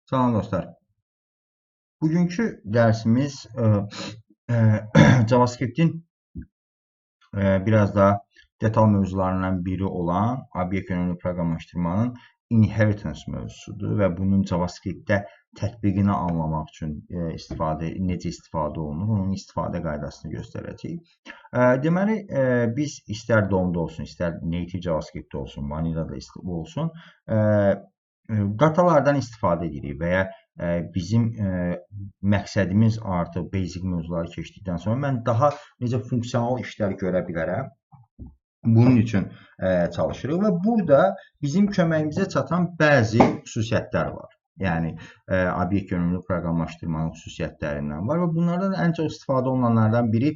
Salam dostlar. Bugünkü dərsimiz JavaScript'in biraz daha detal mövzularından biri olan obyekt yönümlü proqramlaşdırmanın inheritance mövzusudur və bunun JavaScript'də tətbiqini anlamaq üçün necə istifadə olunur, onun istifadə qaydasını göstərəcəyik. Deməli, biz istər DOM-da olsun, istər native JavaScript olsun, Vanilla-da olsun, datalardan istifadə edirik və ya bizim məqsədimiz artıq basic mövzuları keçdikdən sonra mən daha necə funksional işlər görə bilərəm. Bunun üçün çalışırıq və burada bizim köməyimizə çatan bəzi xüsusiyyətlər var. Yəni, obyekt yönümlü proqramlaşdırmanın xüsusiyyətlərindən var və bunlardan ən çox istifadə olunanlardan biri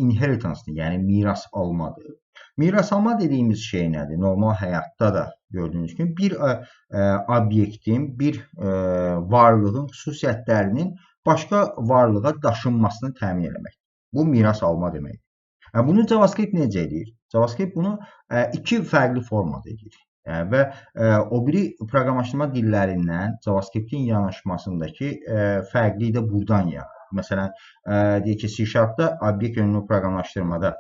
inheritance-dır, yəni miras almadır. Miras alma dediyimiz şey nədir? Normal həyatda da gördüyünüz kimi bir obyektin, bir varlığın xüsusiyyətlərinin başqa varlığa daşınmasını təmin etmək. Bu miras alma deməkdir. Bunu JavaScript necə edir? JavaScript bunu iki fərqli formada edir. Və o biri proqramlaşdırma dillərindən JavaScript'in yanaşmasındakı fərqliyi də buradan yaranır. Məsələn, deyək ki, C#-da obyekt yönümlü proqramlaşdırmada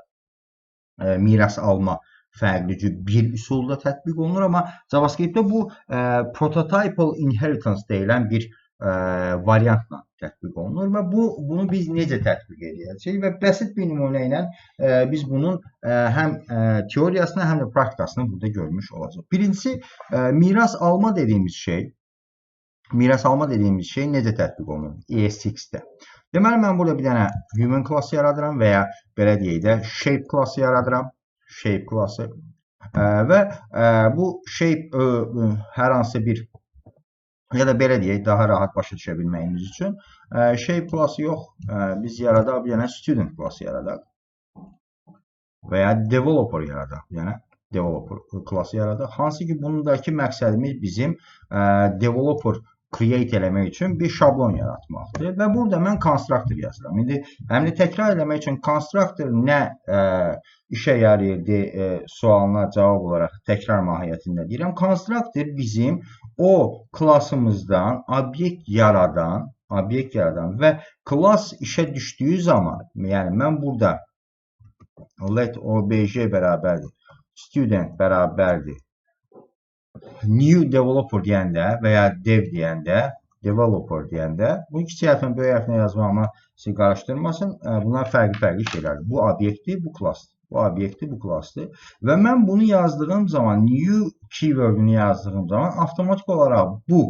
miras alma fərqli bir üsulda tətbiq olunur, amma JavaScript'də bu prototypal inheritance deyilən bir variantla tətbiq olunur və bunu biz necə tətbiq edəcəyik və bəsit bir nümunə ilə biz bunun həm teoriyasını, həm də praktikasını burada görmüş olacaq. Birincisi, miras alma dediyimiz şey necə tətbiq olunur? ES6-də. Deməli, mən burada bir dənə human klassı yaradıram və ya belə deyək də shape klassı yaradıram. Shape klassı və bu shape hər hansı bir ya da belə deyək, daha rahat başa düşə bilməyimiz üçün shape klassı yox, biz yaradaq bir dənə student klassı yaradaq və ya developer yaradaq, yəni developer klassı yaradaq. Hansı ki, bundakı məqsədimiz bizim developer create eləmək üçün bir şablon yaratmaqdır və burada mən constructor yazıram. İndi həmdə təkrar eləmək üçün constructor nə işə yarayır sualına cavab olaraq təkrar mahiyyətində deyirəm. Constructor bizim o klassımızdan obyekt yaradan və klass işə düşdüyü zaman, yəni mən burada let obj bərabərdir, student bərabərdir, new developer deyəndə və ya dev deyəndə, developer deyəndə, bu kiçik hərflə böyük hərflə yazmağıma sizi qarışdırmasın. Bunlar fərqli şeylərdir. Bu obyektdir, bu klassdır. Bu obyektdir, bu klassdır. Və mən bunu yazdığım zaman, new keyword'ünü yazdığım zaman avtomatik olaraq bu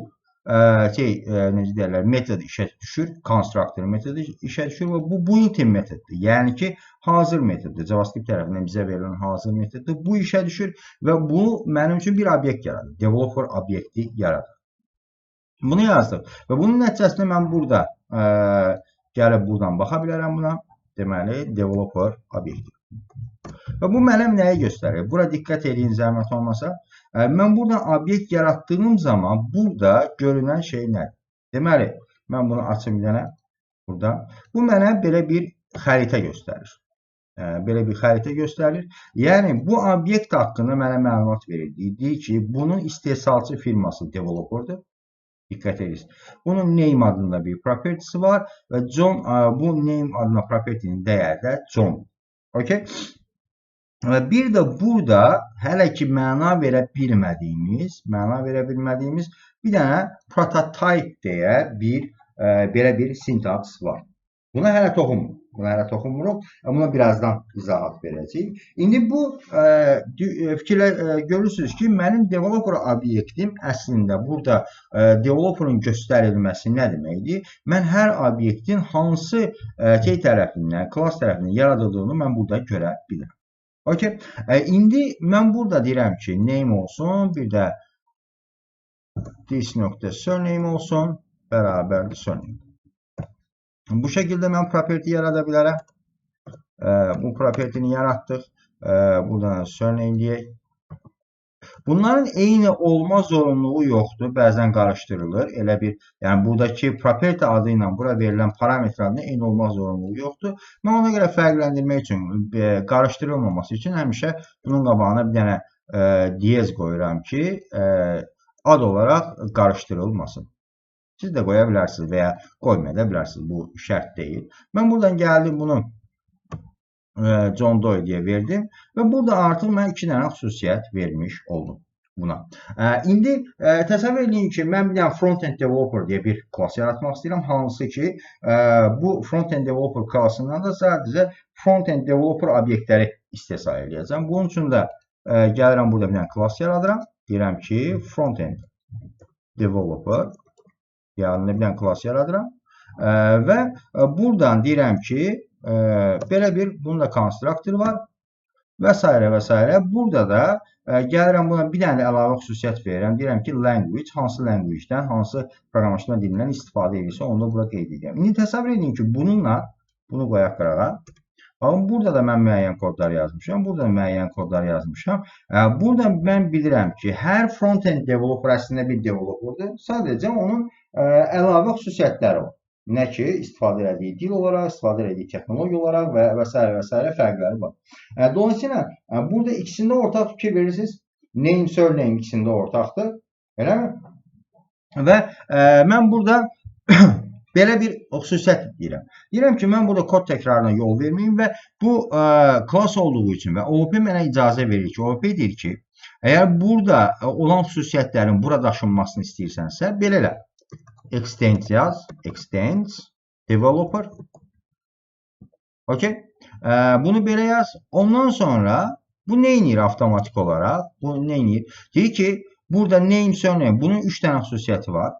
necə deyirlər, metod işə düşür, constructor metodu işə düşür və bu built-in metoddur. Yəni ki, hazır metoddur. JavaScript tərəfindən bizə verilən hazır metoddur. Bu işə düşür və bu mənim üçün bir obyekt yaradır. Developer obyekti yaradır. Bunu yazdıq və bunun nəticəsində mən burada gəlib buradan baxa bilərəm buna. Deməli, developer obyekti. Və bu mənə nəyi göstərir? Bura diqqət edin, zəhmət olmasa. Mən buradan obyekt yaratdığım zaman burada görünən şey nədir? Deməli, mən bunu açım bir dənə burada. Bu mənə belə bir xəritə göstərir. Yəni, bu obyekt haqqında mənə məlumat verildi. Deyir ki, bunun istehsalçı firması developerdir. Diqqət edirsiniz. Bunun name adında bir property'si var və John bu name adına property'nin dəyəri də John. Okay? Və bir də burada hələ ki məna verə bilmədiyimiz bir dənə prototype deyə belə bir sintaks var. Buna hələ toxunmuruq. Buna birazdan izahat verəcəyik. İndi bu görürsünüz ki, mənim developer obyektim əslində burada developerın göstərilməsi nə deməkdir? Mən hər obyektin hansı tərəfindən, klass tərəfindən yaradıldığını mən burada görə bilirəm. Okay. İndi mən burada deyirəm ki, name olsun, bir də this.surname olsun, bərabərdir surname. Bu şəkildə mən property yarada bilərəm. Bu property'ni yaratdıq. Buradan surname deyək. Bunların eyni olma zorunluluğu yoxdur. Bəzən qarışdırılır. Elə bir, yəni buradakı property adı ilə bura verilən parametrlərlə eyni olma zorunluluğu yoxdur. Mən ona görə fərqləndirmək üçün, qarışdırılmaması üçün həmişə bunun qabağına bir dənə diez qoyuram ki, ad olaraq qarışdırılmasın. Siz də qoya bilərsiniz və ya qoymaya da bilərsiniz. Bu şərt deyil. Mən buradan gəldim bunu John Doe diye verdim və burada artıq mən 2 dənə xüsusiyyət vermiş oldum buna. İndi təsəvvür edin ki, mən bir dənə Frontend Developer diye bir klas yaratmaq istəyirəm. Hansı ki, bu Frontend Developer klasından da sadəcə Frontend Developer obyektləri istehsal edəcəm. Bunun üçün də gəlirəm burada bir dənə klas yaradıram. Deyirəm ki, Frontend Developer yanına bir dənə klas yaradıram. Və buradan deyirəm ki, belə bir bunun da konstruktoru var və s. və s. Burada da gəlirəm buna bir dənə əlavə xüsusiyyət verirəm. Deyirəm ki, language, hansı language-dən, hansı proqramlaşdırma dilindən istifadə edirsə, onu da bura qeyd edirəm. İndi təsəvvür edin ki, bununla, bunu qoyaq qırağa. Baxın, burada da mən müəyyən kodlar yazmışam, burada da müəyyən kodlar yazmışam. Burada mən bilirəm ki, hər front-end developer əslində bir developerdir. Sadəcə onun əlavə xüsusiyyətləri var. Nə ki, istifadə etdiyi dil olaraq, istifadə etdiyi texnologiya olaraq və s. fərqləri var. Dolayısıyla, burada ikisində ortaq fikir verirsiniz. Name, surname ikisində ortaqdır. Eləmi? Və mən burada belə bir xüsusiyyət deyirəm. Deyirəm ki, mən burada kod təkrarına yol verməyim və bu klas olduğu üçün və OOP mənə icazə verir ki, OOP deyir ki, əgər burada olan xüsusiyyətlərin burada daşınmasını istəyirsənsə, belə elə. Extend yaz, extend developer. Okay. Bunu belə yaz. Ondan sonra bu nə edir avtomatik olaraq? Bu nə edir? Deyir ki, burada name, surname. Bunun 3 dənə xüsusiyyəti var.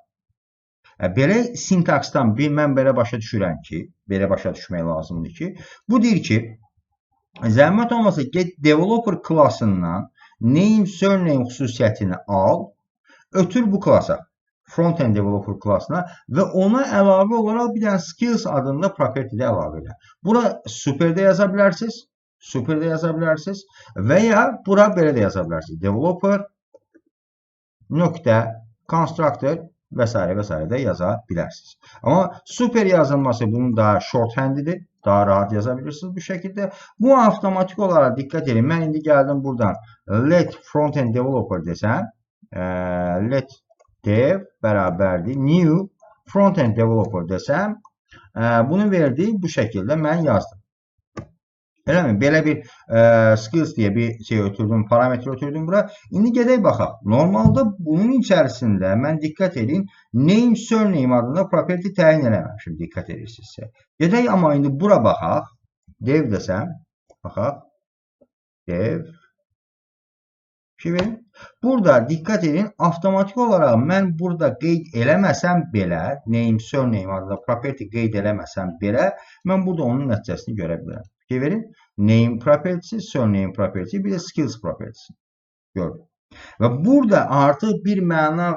Belə sintaksdan mən belə başa düşürəm ki, belə başa düşmək lazımdır ki, bu deyir ki, zəhmət olmasa get developer klasından name, surname xüsusiyyətini al, ötür bu klasa. Frontend Developer klasına və ona əlavə olaraq bir dənə Skills adında property də əlavə edə. Bura super də yaza bilərsiniz, super də yaza bilərsiniz və ya bura belə də yaza bilərsiniz. Developer nöqtə constructor və s. də yaza bilərsiniz. Amma super yazılması bunun daha shorthandidir, daha rahat yaza bilirsiniz bu şəkildə. Bu avtomatik olaraq diqqət edin. Mən indi gəldim buradan let frontend developer desəm, let dev bərabərdir new frontend developer desəm, bunu verdi bu şəkildə mən yazdım. Eləmi? Belə bir skills deyə bir şey ötürdüm, parametre ötürdüm bura. İndi gedək baxaq. Normalda bunun içərisində mən diqqət edin, name, surname adında property təyin eləməmişim, diqqət edirsinizsə. Gedək amma indi bura baxaq. Dev desəm, baxaq. Dev. Burada diqqət edin, avtomatik olaraq mən burada qeyd eləməsəm belə, name, surname adında property qeyd eləməsəm belə, mən burada onun nəticəsini görə bilərəm. Fikir verin, name property, surname property, bir də skills property. Gördüm. Və burada artıq bir məna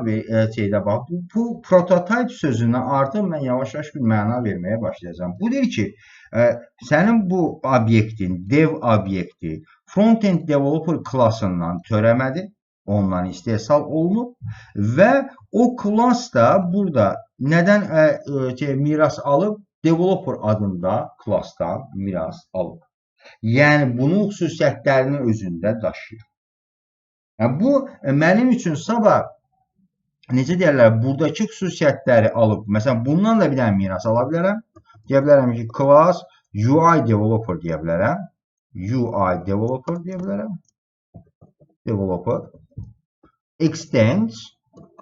şeydə bax, bu prototype sözünə artıq mən yavaş-yavaş bir məna verməyə başlayacağım. Bu deyir ki, sənin bu obyektin, dev obyekti Frontend Developer klasından törəmədir, ondan istehsal olunub və o klas da burada nədən miras alıb? Developer adında klasdan miras alıb. Yəni, bunun xüsusiyyətlərini özündə daşıyır. Bu, mənim üçün sabah, necə deyərlər, buradakı xüsusiyyətləri alıb, məsələn, bundan da bir dənə miras ala bilərəm. Deyə bilərəm ki, class UI Developer deyə bilərəm. UI Developer deyə bilərəm. Developer. Extend,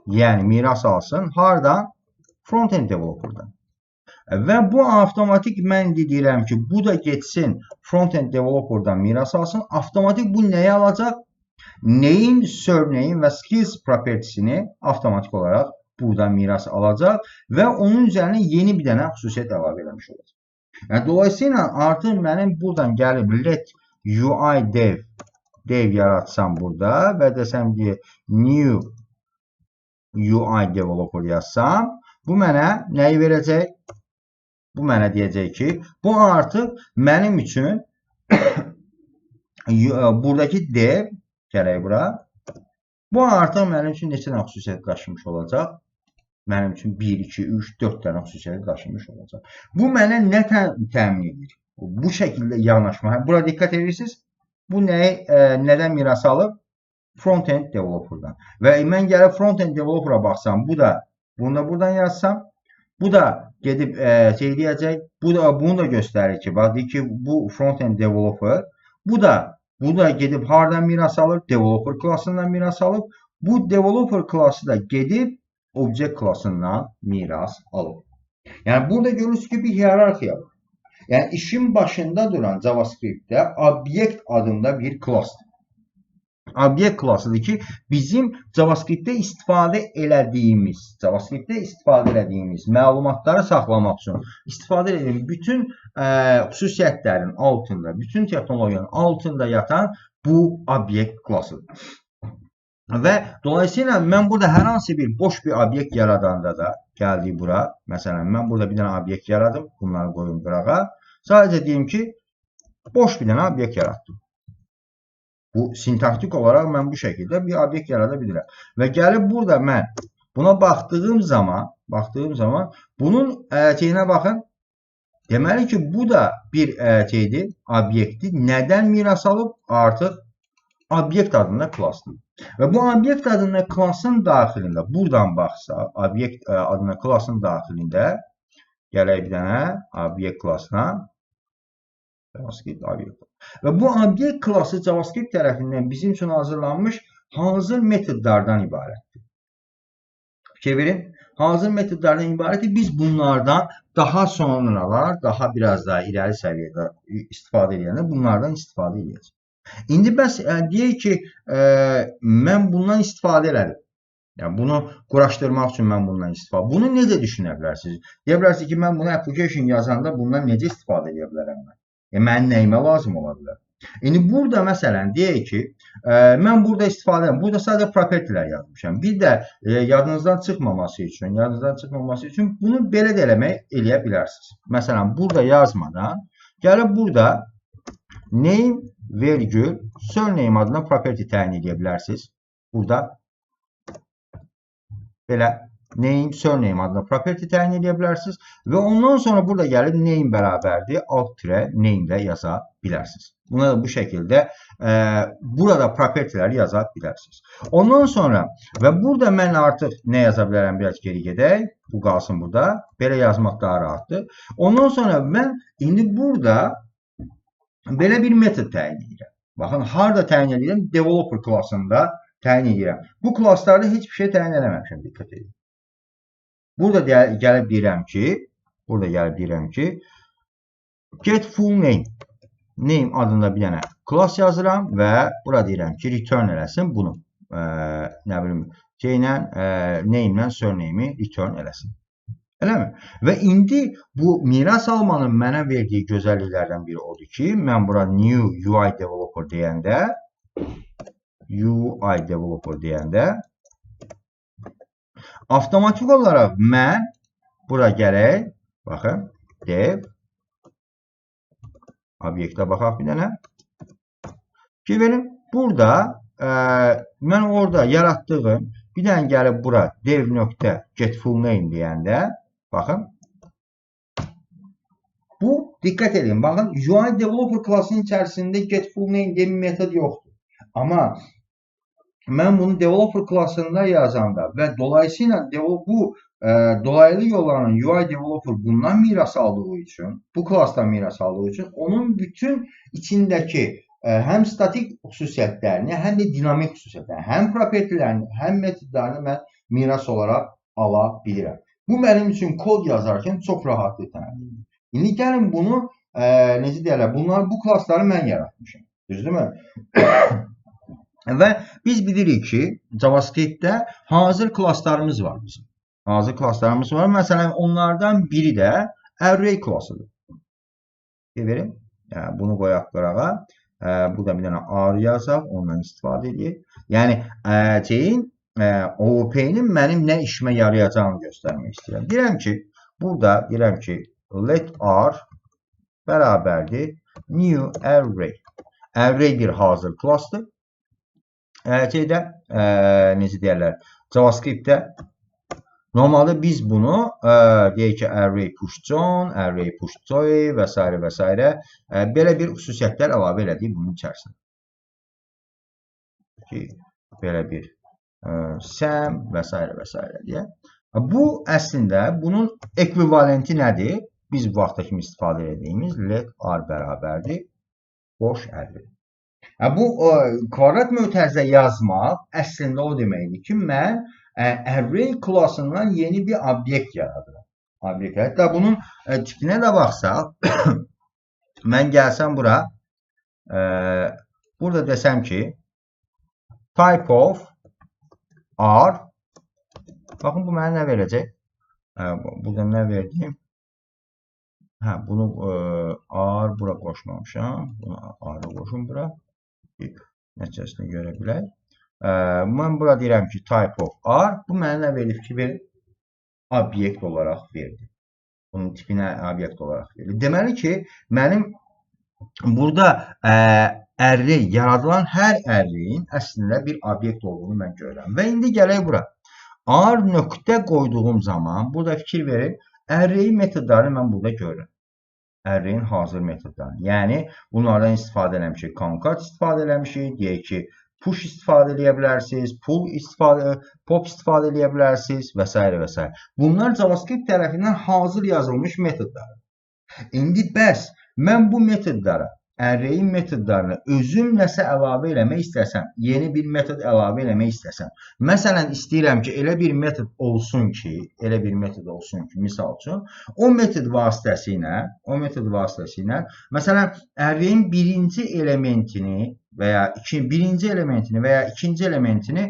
yəni miras alsın. Hardan? Frontend Developer'dan. Və bu avtomatik mən deyirəm ki, bu da getsin Frontend Developer'dan miras alsın. Avtomatik bu nəyə alacaq? Name, surname və skills propertisini avtomatik olaraq buradan miras alacaq və onun üzərinə yeni bir dənə xüsusiyyət əlavə eləmiş olacaq. Yəni, dolayısıyla artıq mənim buradan gəlib let UI dev yaratsam burada və desəm ki, new UI developer yazsam, bu mənə nəyi verəcək? Bu mənə deyəcək ki, bu artıq mənim üçün buradakı dev gələk bura. Bu artıq mənim üçün neçə dənə xüsusiyyət daşımış olacaq? Mənim üçün 1, 2, 3, 4 dənə xüsusiyyət daşımış olacaq. Bu mənə nə təmin edir? Bu şəkildə yanaşma. Bura diqqət edirsiniz. Bu nədən miras alıb? Frontend Developer'dan. Və mən gəlib Frontend Developer'a baxsam, bu da Bunu da buradan yazsam. Bu da gedib şey deyəcək. Bunu da göstərir ki, bax deyir ki, bu front-end developer. Bu da gedib hardan miras alır? Developer klassından miras alıb. Bu developer klası da gedib object klassından miras alıb. Yəni burada görürsünüz ki, bir hiyerarxiya var. Yəni işin başında duran JavaScript-də obyekt adında bir klassdır. Obyekt klasıdır ki, bizim JavaScript-də istifadə elədiyimiz məlumatları saxlamaq üçün istifadə edildiğimiz bütün xüsusiyyətlərin altında, bütün texnologiyanın altında yatan bu obyekt klasıdır. Və dolayısıyla mən burada hər hansı bir boş bir obyekt yaradanda da gəldik bura. Məsələn, mən burada bir dənə obyekt yaradım. Bunları qoyum qırağa. Sadəcə deyim ki, boş bir dənə obyekt yarattım. Bu sintaktik olarak mən bu şəkildə bir obyekt yarada bilirəm. Və gəlib burada mən buna baxdığım zaman bunun şeyinə baxın. Deməli ki, bu da bir şeydir, obyektdir. Nədən miras alıb? Artıq obyekt adında klassdır. Və bu obyekt adında klassın daxilində, buradan baxsa, obyekt adında klassın daxilində gələk bir dənə obyekt klassına JavaScript obyekt. Və bu obyekt klası JavaScript tərəfindən bizim üçün hazırlanmış hazır metodlardan ibarətdir. Fikir verin. Hazır metodlardan ibarətdir. Biz bunlardan daha sonralar, daha biraz daha irəli səviyyədə istifadə edəndə bunlardan istifadə edəcəyik. İndi bəs deyək ki, mən bundan istifadə elədim. Yəni bunu quraşdırmaq üçün mən bundan istifadə. Bunu necə düşünə bilərsiniz? Deyə bilərsiniz ki, mən bunu application yazanda bundan necə istifadə edə bilərəm mən? Mənim nəyimə lazım ola bilər? İndi burada məsələn deyək ki, mən burada istifadə edirəm. Burada sadəcə propertilər yazmışam. Bir də yadınızdan çıxmaması üçün bunu belə də eləyə bilərsiniz. Məsələn, burada yazmadan gəlib burada name, vergül, surname adına property təyin edə bilərsiniz. Burada belə name, surname adına property təyin edə bilərsiniz. Və ondan sonra burada gəlib name bərabərdir, alt-name ilə yaza bilərsiniz. Buna da bu şəkildə burada propertyləri yaza bilərsiniz. Ondan sonra və burada mən artıq nə yaza bilərəm, biraz geri gedək. Bu qalsın burada. Belə yazmaq daha rahatdır. Ondan sonra mən indi burada belə bir metod təyin edirəm. Baxın, harada təyin edirəm? Developer klassında təyin edirəm. Bu klasslarda heç bir şey təyin eləməmişəm, diqqət edin. Burada gəlib deyirəm ki, get full name. Name adında bir dənə class yazıram və burada deyirəm ki, return eləsin bunu. Nə bilim, name ilə surname'i return eləsin. Eləmi? Və indi bu miras almanın mənə verdiyi gözəlliklərdən biri odur ki, mən bura new UI developer deyəndə avtomatik olaraq mən bura gələk, baxın, dev obyektə baxaq bir dənə. Ki verim, burada mən orada yaratdığım bir dənə gəlib bura dev.getFullName deyəndə, baxın, bu, diqqət edin, baxın, UI Developer klasının içərisində getFullName deyə bir metod yoxdur. Amma mən bunu Developer klasında yazanda və dolayısıyla bu dolaylı yollanan UI Developer bundan miras aldığı üçün, bu klasdan miras aldığı üçün onun bütün içindəki həm statik xüsusiyyətlərini, həm də dinamik xüsusiyyətlərini, həm propertilərini, həm metodlarını mən miras olaraq ala bilirəm. Bu mənim üçün kod yazarkən çox rahatlık təmin. İndi gəlin bunu, necə deyərlər, bu klasları mən yaratmışım. Düzdürmü? Və biz bilirik ki, JavaScript-də hazır klaslarımız var bizim. Hazır klaslarımız var. Məsələn, onlardan biri də array klasıdır. Verim. Bunu qoyaq qırağa. Burada bir dənə R yazaq, ondan istifadə edək. Yəni, OOP-nin mənim nə işimə yarayacağını göstərmək istəyirəm. Deyirəm ki, let R bərabərdir new array. Array bir hazır klassdır. Necə deyərlər, JavaScript-də normalde biz bunu deyək ki, array push John, array push Zoe və s. və s. Belə bir xüsusiyyətlər əlavə elədik bunun içərisində. Belə bir Sam və s. və s. deyə. Bu əslində bunun ekvivalenti nədir? Biz bu vaxta kimi istifadə etdiyimiz let r bərabərdir boş ərri. Bu kvadrat mötərizə yazmaq əslində o deməkdir ki, mən array klassından yeni bir obyekt yaradıram. Hətta bunun tipinə də baxsaq, mən gəlsəm bura, burada desəm ki, type of r, baxın bu mənə nə verəcək? Burada nə verdim? Bunu r bura qoşmamışam. Bunu r-ı qoşum bura. Nəticəsini görə bilək. Mən bura deyirəm ki, type of r. Bu mənə nə verib ki, obyekt olaraq verdi. Bunun tipinə obyekt olaraq verdi. Deməli ki, mənim burada array, yaradılan hər array'in əslində bir obyekt olduğunu mən görürəm. Və indi gələk bura. R nöqtə qoyduğum zaman, burada fikir verin, array metodlarını mən burada görürəm. Array'in hazır metodlarını. Yəni, bunlardan istifadə eləmişik. Concat istifadə eləmişik. Deyək ki, push istifadə eləyə bilərsiniz. Pop istifadə eləyə bilərsiniz və s. və s. Bunlar JavaScript tərəfindən hazır yazılmış metodlar. İndi bəs, mən bu metodlara, array'in metodlarına özüm nəsə əlavə eləmək istəsəm, yeni bir metod əlavə eləmək istəsəm, məsələn, istəyirəm ki, elə bir metod olsun ki, misal üçün, o metod vasitəsilə, məsələn, array'in birinci elementini və ya ikinci elementini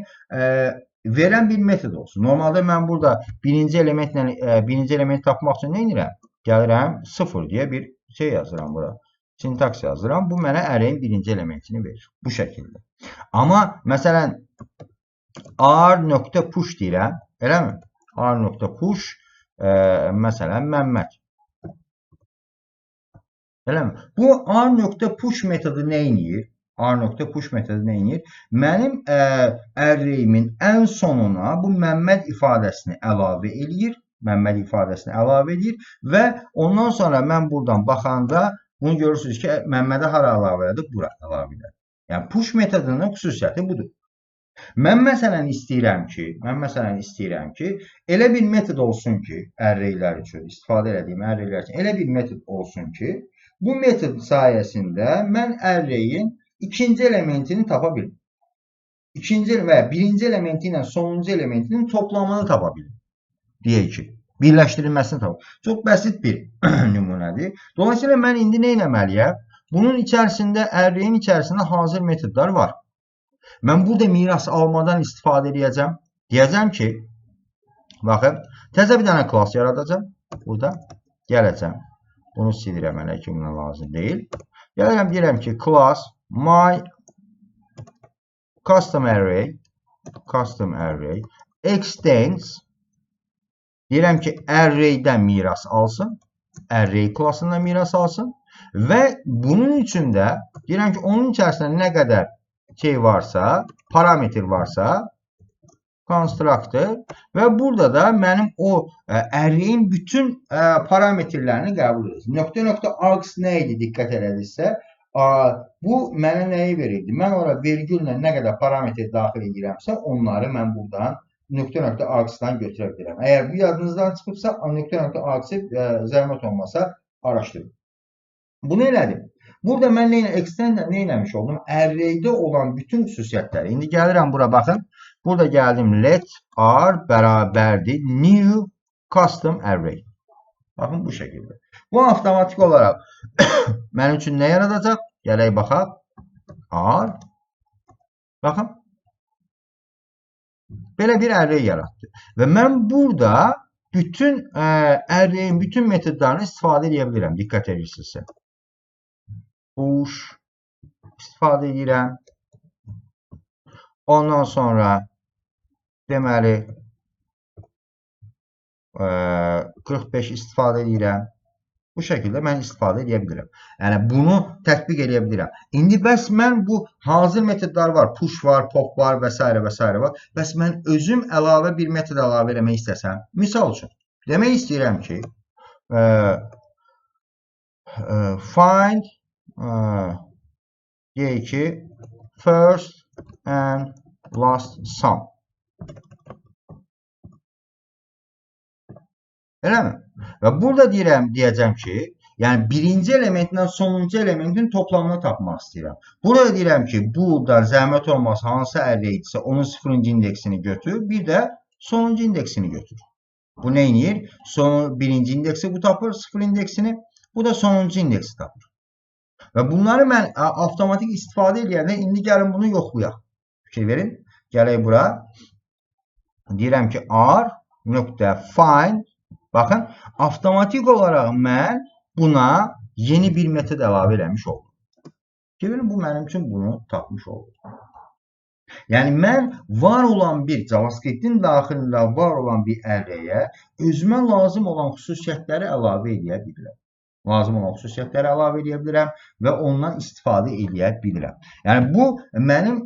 verən bir metod olsun. Normalda mən burada birinci elementi tapmaq üçün nə edirəm? Gəlirəm, 0 deyə bir şey yazıram bura. Sintaks yazıram. Bu mənə array'in birinci elementini verir. Bu şəkildə. Amma, məsələn, r.push deyirəm. Eləmi? r.push, məsələn, Məmməd. Eləmi? Bu r.push metodu nə edir? Mənim array'imin ən sonuna bu Məmməd ifadəsini əlavə edir. Və ondan sonra mən buradan baxanda bunu görürsünüz ki, Məmmədə hara əlavə elədik? Bura əlavə elədik. Yəni, push metodunun xüsusiyyəti budur. Mən məsələn istəyirəm ki, elə bir metod olsun ki, array'lər üçün, istifadə etdiyim array'lər üçün elə bir metod olsun ki, bu metod sayəsində mən array'in ikinci elementini tapa bilim. Birinci elementi ilə sonuncu elementinin toplamını tapa bilim. Deyək ki, birləşdirilməsini tapır. Çox bəsit bir nümunədir. Dolayısıyla mən indi nə etməliyəm? Bunun içərisində, array'in içərisində hazır metodlar var. Mən burada miras almadan istifadə edəcəm. Deyəcəm ki, baxın, təzə bir dənə klass yaradacam. Burada gələcəm. Bunu silirəm, hələ ki, buna lazım deyil. Gəlirəm, deyirəm ki, class my custom array extends. Deyirəm ki, array'dən miras alsın. Array klassından miras alsın. Və bunun üçün də deyirəm ki, onun içərisində nə qədər şey varsa, parametr varsa, constructor və burada da mənim o array'in bütün parametrlərini qəbul edir. .args nə idi diqqət elədirsə, bu mənə nəyi verirdi? Mən ora vergüllə nə qədər parametr daxil edirəmsə, onları mən buradan .args-dan götürə bilirəm. Əgər bu yadınızdan çıxıbsa, .args-i zəhmət olmasa araşdırın. Bunu elədim. Burada mən extend nə eləmiş oldum? Array'də olan bütün xüsusiyyətləri. İndi gəlirəm bura, baxın. Burada gəldim, let r bərabərdir new custom array. Baxın, bu şəkildə. Bu avtomatik olaraq mənim üçün nə yaradacaq? Gələk baxaq. R. Baxın. Belə bir array yaratdı. Və mən burada bütün array'in bütün metodlarını istifadə edə bilirəm. Diqqət edirsinizsə. Push istifadə edirəm. Ondan sonra deməli 45 istifadə edirəm. Bu şəkildə mən istifadə edə bilirəm. Yəni, bunu tətbiq edə bilirəm. İndi bəs mən bu hazır metodlar var. Push var, pop var və s. var. Bəs mən özüm əlavə bir metod əlavə eləmək istəsəm. Misal üçün, demək istəyirəm ki, find deyək ki, first and last sum. Eləmi? Və burada deyəcəm ki, yəni birinci elementlə sonuncu elementin toplamını tapmaq istəyirəm. Burada deyirəm ki, buradan zəhmət olmasa hansı ərreydirsə onun sıfırıncı indeksini götür, bir də sonuncu indeksini götür. Bu nə edir? Birinci indeksi bu tapır, sıfır indeksini, bu da sonuncu indeksi tapır. Və bunları mən avtomatik istifadə edəndə indi gəlin bunu yoxlayaq. Fikir verin. Gələk bura. Deyirəm ki, r.find. Baxın, avtomatik olaraq mən buna yeni bir metod əlavə eləmiş oldum. Fikir verin, bu mənim üçün bunu tapmış oldum. Yəni mən var olan bir JavaScript-in daxilində var olan bir ərrəyə özümə lazım olan xüsusiyyətləri əlavə edə bilirəm. Lazım olan xüsusiyyətləri əlavə edə bilirəm və ondan istifadə edə bilirəm. Yəni bu mənim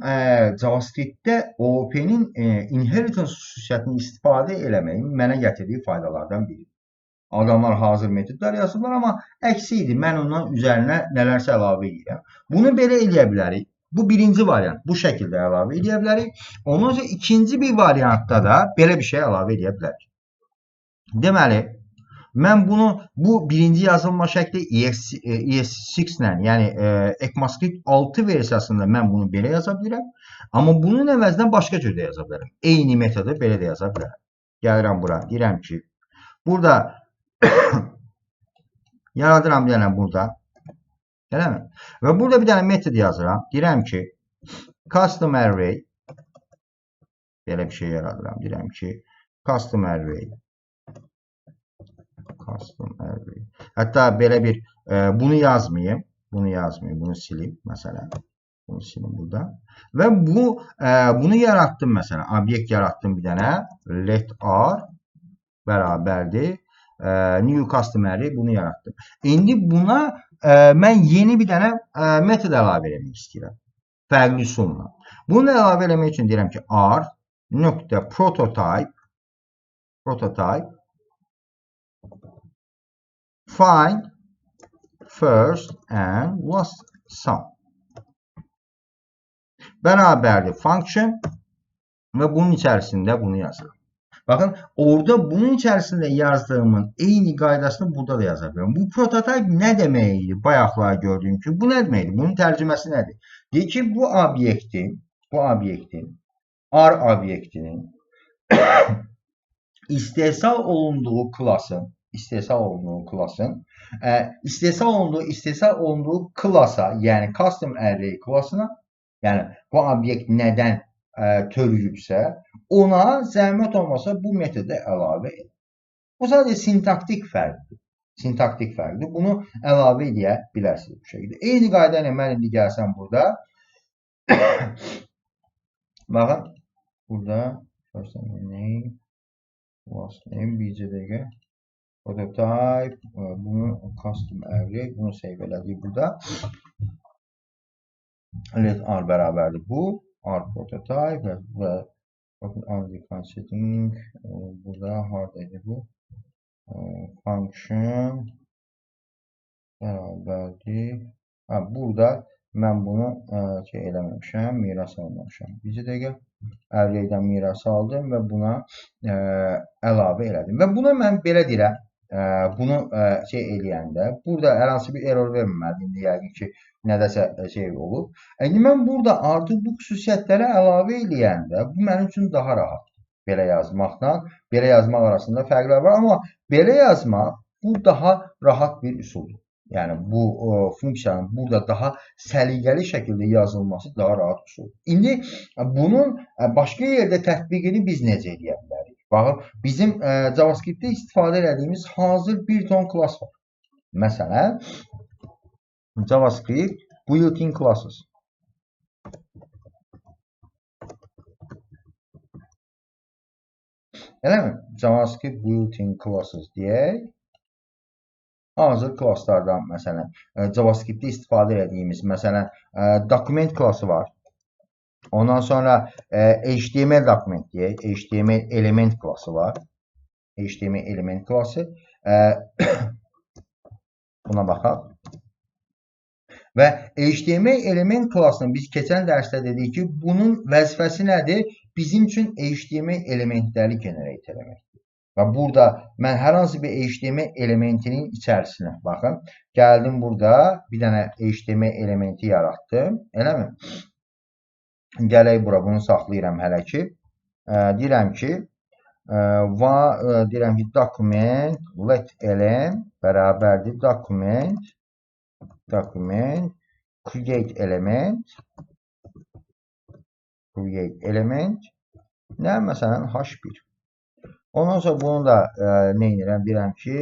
JavaScript-də OOP-nin inheritance xüsusiyyətini istifadə eləməyin mənə gətirdiyi faydalardan biridir. Adamlar hazır metodlar yazırlar, amma əksi idi. Mən ondan üzərinə nələrsə əlavə edirəm. Bunu belə edə bilərik. Bu birinci variant. Bu şəkildə əlavə edə bilərik. Ondan sonra ikinci bir variantda da belə bir şey əlavə edə bilərik. Deməli, mən bunu bu birinci yazılma şəkli ES6 ilə, yəni ECMAScript 6 versiyasında mən bunu belə yaza bilirəm. Amma bunun əvəzinə başqa cürdə yaza bilərəm. Eyni metodu belə də yaza bilərəm. Gəlirəm bura. Deyirəm ki, burada yaradıram bir dənə burada. Eləmi? Və burada bir dənə metod yazıram. Deyirəm ki, custom array belə bir şey yaradıram. Deyirəm ki, custom array. Hətta belə bir bunu yazmayayım. Bunu sileyim məsələn. Bunu sileyim burada. Və bunu yarattım məsələn. Obyekt yarattım bir dənə. Let r bərabərdir. New custom array bunu yarattım. İndi buna mən yeni bir dənə metod əlavə etmək istəyirəm. Fərqli üsulla. Bunu əlavə etmək üçün deyirəm ki, r.prototype find first and last sum bərabərdir function və bunun içərisində bunu yazıram. Bakın orada bunun içərisində yazdığımın eyni qaydasını burada da yaza bilərəm. Bu prototype nə deməkdir? Bayaqlar gördüyüm ki, bu nə deməkdir? Bunun tərcüməsi nədir? Deyir ki, bu obyektin R obyektinin istehsal olunduğu klasın istehsal olunduğu klasa, yəni custom array klasına, yəni bu obyekt nədən törüyübsə, ona zəhmət olmasa bu metodu əlavə edin. Bu sadəcə sintaktik fərqdir. Bunu əlavə edə bilərsiniz bu şəkildə. Eyni qayda ilə mən indi gəlsəm burada. Baxın, burada first name, last name, bircə dəqiqə. Prototype, bunu custom array, bunu save elədik burada. Let r bərabərdir bu. R prototype və undefined setting, burada hardaydı bu. Function bərabərdir. Burada mən bunu eləməmişəm, miras almamışam. Bircə dəqiqə. Arraydən miras aldım və buna əlavə elədim. Və buna mən belə deyirəm, bunu eləyəndə, burada hər hansı bir error verməməlidir. İndi yəqin ki, nədəsə olub. İndi mən burada artıq bu xüsusiyyətləri əlavə eləyəndə, bu mənim üçün daha rahat. Belə yazmaqla, belə yazmaq arasında fərqlər var. Amma belə yazmaq, bu daha rahat bir üsuldur. Yəni, bu funksiyanın burada daha səliqəli şəkildə yazılması daha rahat üsuldur. İndi bunun başqa yerdə tətbiqini biz necə edə bilərik? Baxın, bizim JavaScript-də istifadə etdiyimiz hazır bir ton class var. Məsələn, JavaScript built-in classes. Eləmi? JavaScript built-in classes deyək. Hazır klasslardan, məsələn, JavaScript-də istifadə etdiyimiz, məsələn, document klassı var. Ondan sonra HTML document deyək, HTML element klassı var. HTML element klassı. Buna baxaq. Və HTML element klassını biz keçən dərsdə dedik ki, bunun vəzifəsi nədir? Bizim üçün HTML elementləri generate eləməkdir. Və burada mən hər hansı bir HTML elementinin içərisinə, baxın, gəldim burada bir dənə HTML elementi yaratdım, eləmi? Gələk bura, bunu saxlayıram hələ ki. Deyirəm ki, deyirəm ki, document let element bərabərdir document create element nə məsələn h1. Ondan sonra bunu da nə edirəm? Deyirəm ki,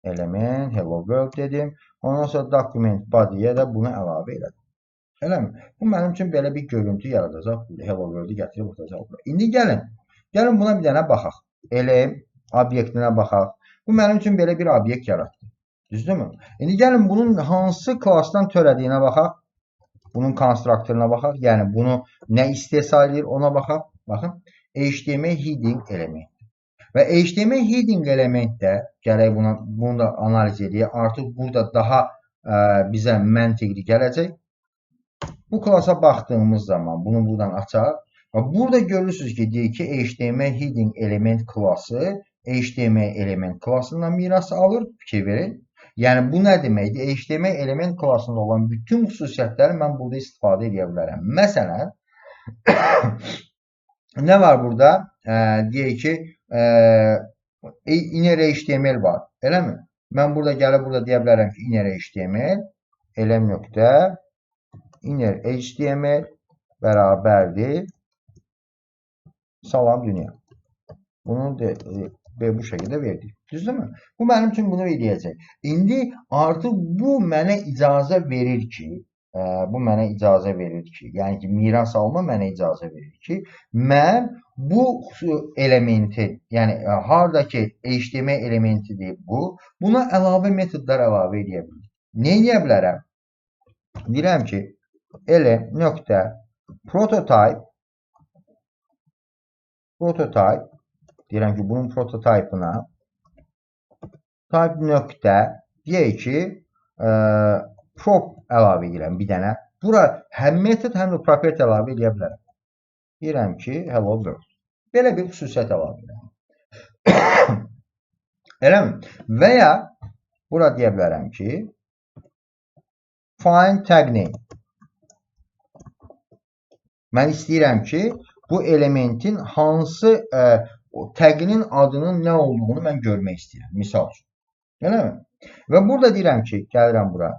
element hello world dedim. Ondan sonra document body'yə də bunu əlavə elədim. Eləmi? Bu mənim üçün belə bir görüntü yaradacaq. Hello world'ü gətirib atacaq. İndi gəlin buna bir dənə baxaq. Elm obyektinə baxaq. Bu mənim üçün belə bir obyekt yaratdı. Düzdürmü? İndi gəlin bunun hansı klassdan törədiyinə baxaq. Bunun konstruktoruna baxaq. Yəni bunu nə istehsal edir ona baxaq. Baxın. HTML heading element. Və HTML heading element də gələk bunu da analiz edək. Artıq burada daha bizə məntiqli gələcək. Bu klasa baxdığımız zaman bunu buradan açaq. Burada görürsünüz ki, deyir ki, HTML heading element klası HTML element klasından miras alır, fikir verin. Yəni bu nə deməkdir? HTML element klasında olan bütün xüsusiyyətləri mən burada istifadə edə bilərəm. Məsələn, nə var burada? Deyək ki, inner HTML var, eləmi? Mən burada gəlib deyə bilərəm ki, inner HTML inner HTML bərabərdir salam dünya. Bunu bu şəkildə verdik. Düzdürmü? Bu mənim üçün bunu eləyəcək. İndi artıq bu mənə icazə verir ki, yəni ki, miras alma mənə icazə verir ki, mən bu elementin, yəni hardakı HTML elementidir bu, buna əlavə metodlar əlavə edə bilir. Nə edə bilərəm? Deyirəm ki, prototype deyirəm ki, bunun prototipına type nöqtə deyək ki, prop əlavə edirəm bir dənə. Bura həm metod, həm də property əlavə edə bilərəm. Deyirəm ki, hello world. Belə bir xüsusiyyət əlavə edirəm. Eləmi? Və ya bura deyə bilərəm ki, find tag name. Mən istəyirəm ki, bu elementin hansı taginin adının nə olduğunu mən görmək istəyirəm. Misal üçün. Eləmi? Və burada deyirəm ki, gəlirəm bura.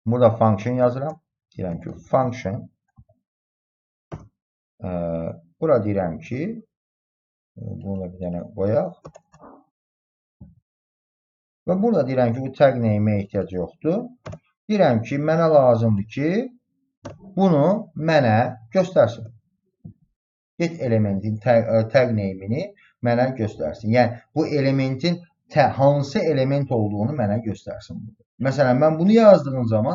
Burada function yazıram. Deyirəm ki, function. Bura deyirəm ki, bunu bir dənə qoyaq. Və burada deyirəm ki, bu tag name-ə ehtiyac yoxdur. Deyirəm ki, mənə lazımdır ki, bunu mənə göstərsin. Get elementin tag name-ini mənə göstərsin. Yəni, bu elementin hansı element olduğunu mənə göstərsin. Məsələn, mən bunu yazdığım zaman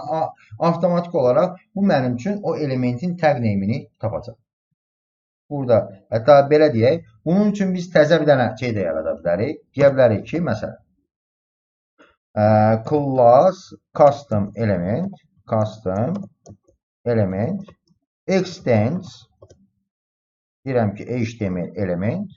avtomatik olaraq bu mənim üçün o elementin tag name-ini tapacaq. Burada, hətta belə deyək, bunun üçün biz təzə bir dənə şey də yarada bilərik. Deyə bilərik ki, məsələn, class custom element extends deyirəm ki, HTML element.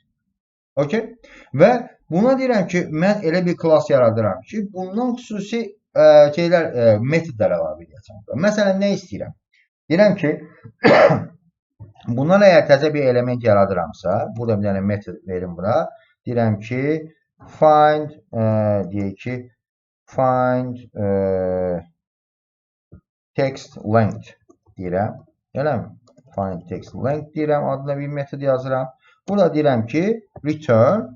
Okay? Və buna deyirəm ki, mən elə bir class yaradıram ki, bundan xüsusi metodlar əlavə edəcəm. Məsələn, nə istəyirəm? Deyirəm ki, bundan əgər təzə bir element yaradıramsa, burada bir dənə metod verim bura. Deyirəm ki, find text length deyirəm. Eləmi? Find text length deyirəm, adına bir metod yazıram. Burada deyirəm ki, return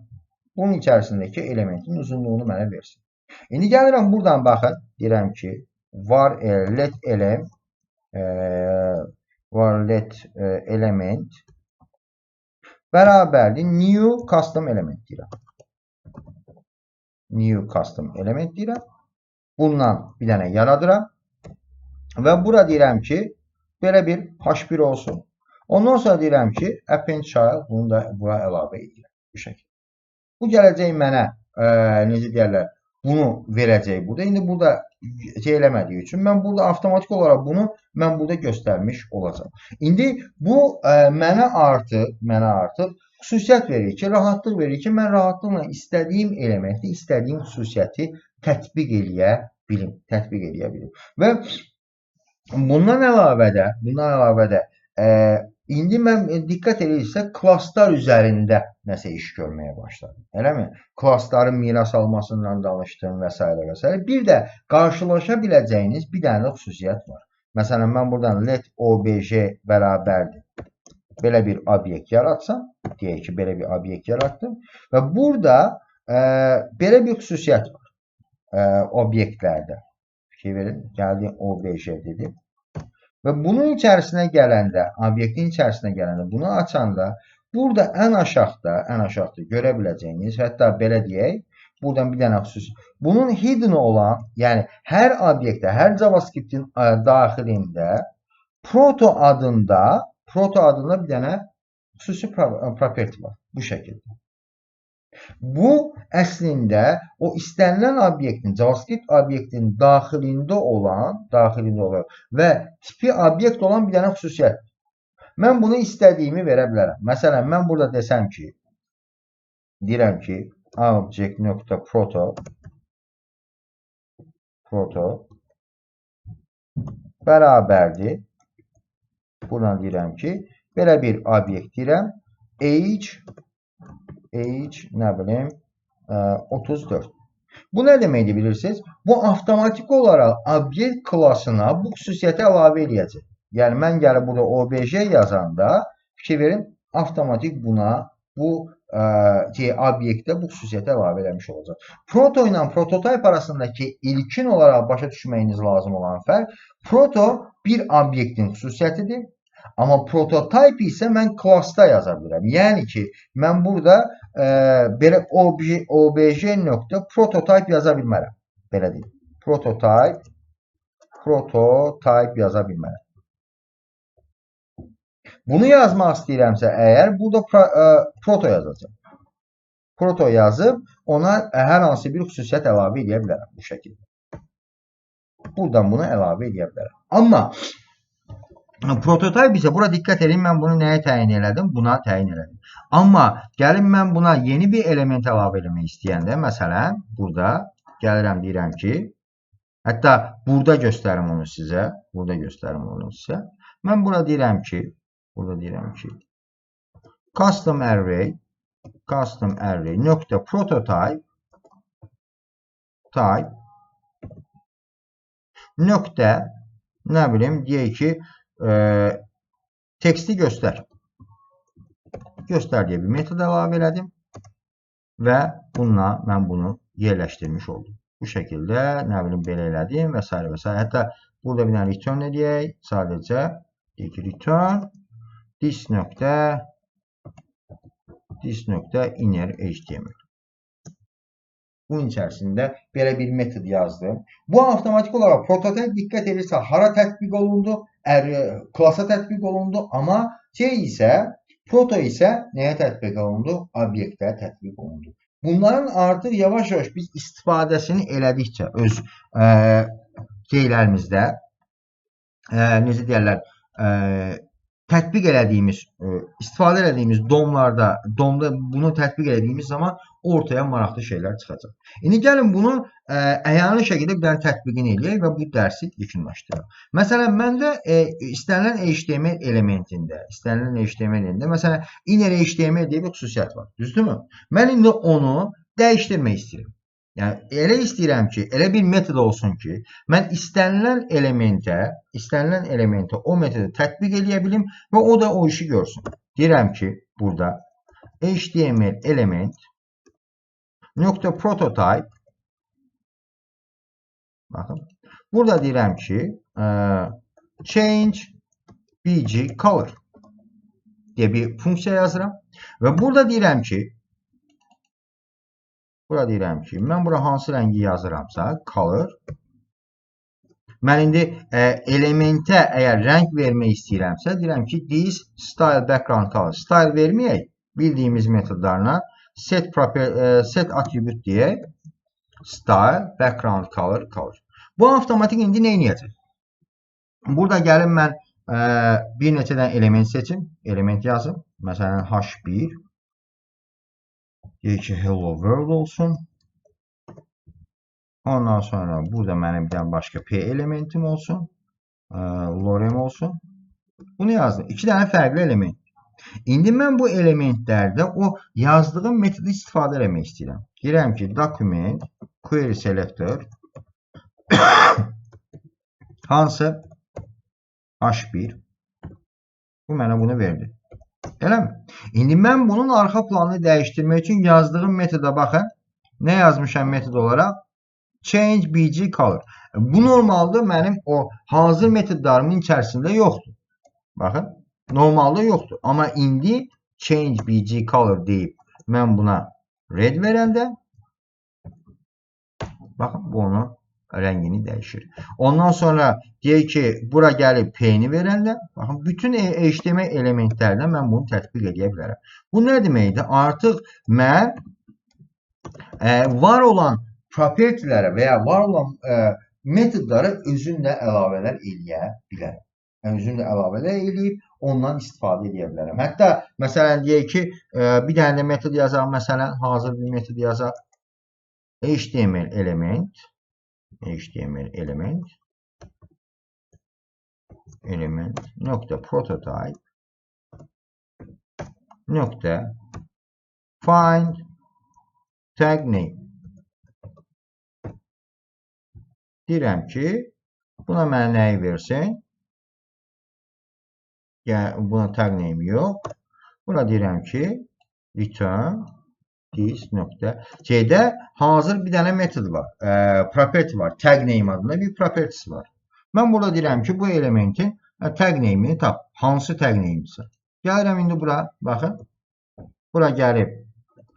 bunun içərisindəki elementin uzunluğunu mənə versin. İndi gəlirəm buradan baxın, deyirəm ki, var let element bərabərdir new custom element deyirəm. New custom element deyirəm. Bundan bir dənə yaradıram. Və bura deyirəm ki, belə bir h1 olsun. Ondan sonra deyirəm ki, append child bunu da bura əlavə edirəm. Bu şəkildə. Bu gələcək mənə, necə deyərlər, bunu verəcək burada. İndi burada şey eləmədiyi üçün mən burada avtomatik olaraq bunu mən burada göstərmiş olacam. İndi bu mənə artıq xüsusiyyət verir ki, rahatlıq verir ki, mən rahatlıqla istədiyim elementi, istədiyim xüsusiyyəti tətbiq eləyə bilim. Və bundan əlavə də indi mən diqqət edirsə, klasslar üzərində nəsə iş görməyə başladım. Eləmi? Klassların miras almasından danışdım və s. Bir də qarşılaşa biləcəyiniz bir dənə xüsusiyyət var. Məsələn, mən buradan let obj bərabərdir. Belə bir obyekt yaratsam, deyək ki, belə bir obyekt yaratdım və burada belə bir xüsusiyyət var obyektlərdə. Fikir verin, gəldim obj dedim. Və bunun içərisinə gələndə, obyektin içərisinə gələndə, bunu açanda, burada ən aşağıda görə biləcəyiniz, hətta belə deyək, buradan bir dənə xüsusi. Bunun hidden olan, yəni hər obyektdə, hər JavaScript'in daxilində proto adında bir dənə xüsusi property var. Bu şəkildə. Bu əslində o istənilən obyektin, JavaScript obyektin daxilində olan və tipi obyekt olan bir dənə xüsusiyyət. Mən bunu istədiyimi verə bilərəm. Məsələn, mən burada desəm ki, deyirəm ki, object.proto bərabərdir. Buradan deyirəm ki, belə bir obyekt deyirəm. Age nə bilim 34. Bu nə deməkdir bilirsiniz? Bu avtomatik olaraq obyekt klasına bu xüsusiyyəti əlavə eləyəcək. Yəni mən gəlib burada obj yazanda fikir verin, avtomatik buna bu obyektdə bu xüsusiyyəti əlavə eləmiş olacaq. Proto ilə prototype arasındakı ilkin olaraq başa düşməyiniz lazım olan fərq, proto bir obyektin xüsusiyyətidir. Amma prototype isə mən klassda yaza bilirəm. Yəni ki, mən burada belə obj.prototype yaza bilmərəm. Belə deyil. Prototype yaza bilmərəm. Bunu yazmaq istəyirəmsə əgər, burada proto yazacağım. Proto yazıb, ona hər hansı bir xüsusiyyət əlavə edə bilərəm bu şəkildə. Buradan bunu əlavə edə bilərəm. Amma prototype isə bura diqqət edin, mən bunu nəyə təyin elədim? Buna təyin elədim. Amma gəlin mən buna yeni bir element əlavə eləmək istəyəndə, məsələn, burada gəlirəm deyirəm ki, hətta burada göstərim onu sizə, mən burada deyirəm ki, custom array nöqtə prototype nöqtə nə bilim deyək ki, teksti göstər deyə bir metod əlavə elədim və bununla mən bunu yerləşdirmiş oldum. Bu şəkildə, nə bilim, belə elədim və s. Hətta burada bir dənə return edək, sadəcə deyək ki, return this nöqtə inner HTML. Bunun içərisində belə bir metod yazdım. Bu avtomatik olaraq prototype diqqət edirsə hara tətbiq olundu, klasa tətbiq olundu, amma proto isə nəyə tətbiq olundu? Obyektə tətbiq olundu. Bunların artıq yavaş-yavaş biz istifadəsini elədikcə öz şeylərimizdə, necə deyərlər, tətbiq elədiyimiz, istifadə elədiyimiz domda bunu tətbiq elədiyimiz zaman ortaya maraqlı şeylər çıxacaq. İndi gəlin bunu əyani şəkildə bir dənə tətbiqini eləyək və bu dərsi yekunlaşdıraq. Məsələn, məndə istənilən HTML elementində, məsələn, inner HTML deyə bir xüsusiyyət var, düzdürmü? Mən indi onu dəyişdirmək istəyirəm. Yəni, elə istəyirəm ki, elə bir metod olsun ki, mən istənilən elementə o metodu tətbiq eləyə bilim və o da o işi görsün. Deyirəm ki, burada HTML element nöqtə prototype, baxın, burada deyirəm ki, change bg color deyə bir funksiya yazıram və burada deyirəm ki, mən bura hansı rəngi yazıramsa, color, mən indi elementə əgər rəng vermək istəyirəmsə, deyirəm ki, this style background color, style verməyək, bildiyimiz metodlarına set attribute deyək, style background color. Bu avtomatik indi nə edəcək? Burada gəlin mən bir neçədən element seçim, element yazım, məsələn H1, deyək ki, hello world olsun. Ondan sonra burada mənim bir dənə başqa p elementim olsun. Lorem olsun. Bunu yazdım. 2 dənə fərqli element. İndi mən bu elementlərdə o yazdığım metodu istifadə etmək istəyirəm. Deyirəm ki, document query selector hansı h1 bu mənə bunu verdi. Eləmi? İndi mən bunun arxa planını dəyişdirmək üçün yazdığım metoda baxın. Nə yazmışam metod olaraq? Change bg color. Bu normalda mənim o hazır metodlarımın içərisində yoxdur. Baxın. Normalda yoxdur. Amma indi change bg color deyib mən buna red verəndə baxın bu onun rəngini dəyişir. Ondan sonra deyək ki, bura gəlib p-ni verəndə baxın bütün HTML elementlərdən mən bunu tətbiq edə bilərəm. Bu nə deməkdir? Artıq mən var olan propertilərə və ya var olan metodlara özümlə əlavələr eləyə bilərəm. Özümlə əlavələr eləyib ondan istifadə edə bilərəm. Hətta məsələn deyək ki, bir dənə də metod yazaq, məsələn hazır bir metod yazaq. HTML element nokta prototype nokta find tag name. Deyirəm ki, buna mənə nəyi versin? Yəni, buna tag name yox. Buna deyirəm ki, return this nokta. C-də hazır bir dənə metod var. Property var. Tag name adında bir property'si var. Mən burada deyirəm ki, bu elementin tag name'ini tap. Hansı tag name'si? Gəlirəm indi bura. Baxın. Bura gəlib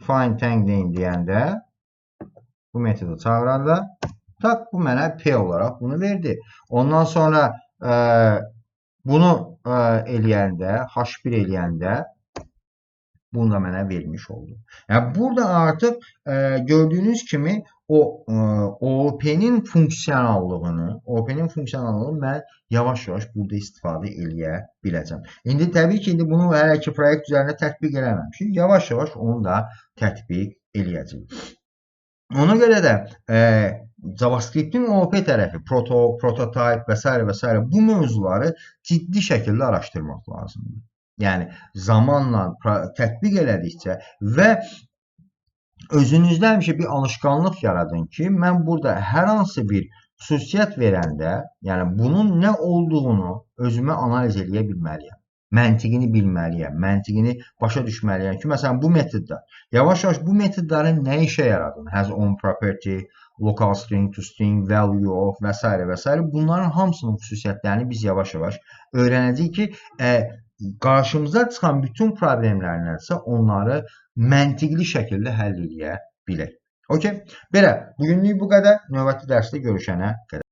find tag name deyəndə bu metodu çağıranda tak bu mənə P olaraq bunu verdi. Ondan sonra bunu eləyəndə, H1 eləyəndə bunu da mənə vermiş oldu. Yəni burada artıq gördüyünüz kimi o OOP-nin funksiyonallığını mən yavaş-yavaş burada istifadə eləyə biləcəm. İndi təbii ki, bunu hələ ki proyekt üzərində tətbiq eləməmişik. Yavaş-yavaş onu da tətbiq eləyəcəm. Ona görə də JavaScript-in OOP tərəfi, prototype və s. bu mövzuları ciddi şəkildə araşdırmaq lazımdır. Yəni, zamanla tətbiq elədikcə və özünüzdə həmişə bir alışqanlıq yaradın ki, mən burada hər hansı bir xüsusiyyət verəndə, yəni bunun nə olduğunu özümə analiz eləyə bilməliyəm. Məntiqini bilməliyəm, məntiqini başa düşməliyəm ki, məsələn, bu metodda yavaş-yavaş bu metodların nə işə yaradığını, has on property, local string to string, value of və s. bunların hamısının xüsusiyyətlərini biz yavaş-yavaş öyrənəcəyik ki, qarşımıza çıxan bütün problemlərsə onları məntiqli şəkildə həll edə bilək. Okey? Belə, bugünlük bu qədər. Növbəti dərsdə görüşənə qədər.